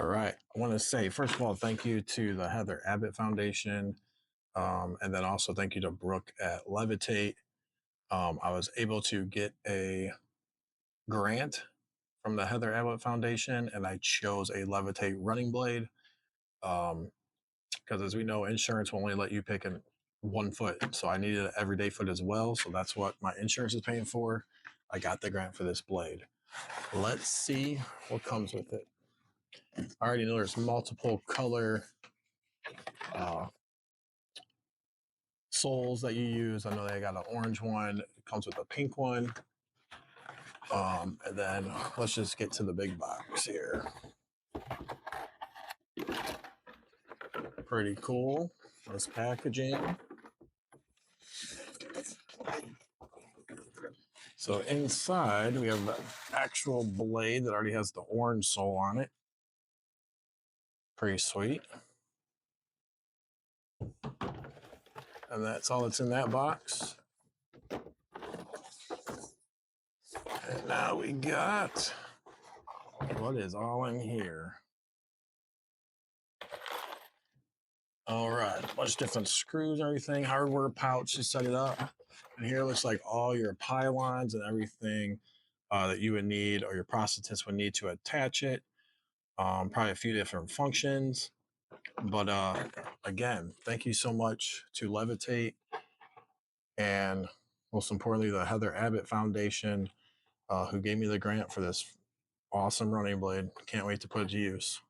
All right. I want to say, first of all, thank you to the Heather Abbott Foundation. And then also thank you to Brooke at Levitate. I was able to get a grant from the Heather Abbott Foundation, and I chose a Levitate running blade. Because as we know, insurance will only let you pick one foot. So I needed an everyday foot as well. So that's what my insurance is paying for. I got the grant for this blade. Let's see what comes with it. I already know there's multiple color soles that you use. I know they got an orange one. It comes with a pink one. And then let's just get to the big box here. Pretty cool. This packaging. So inside we have the actual blade that already has the orange sole on it. Pretty sweet. And that's all that's in that box. And now we got what is all in here. All right, a bunch of different screws and everything, hardware pouch to set it up. And here looks like all your pylons and everything that you would need or your prosthetist would need to attach it. Probably a few different functions. But again, thank you so much to Levitate and most importantly, the Heather Abbott Foundation who gave me the grant for this awesome running blade. Can't wait to put it to use.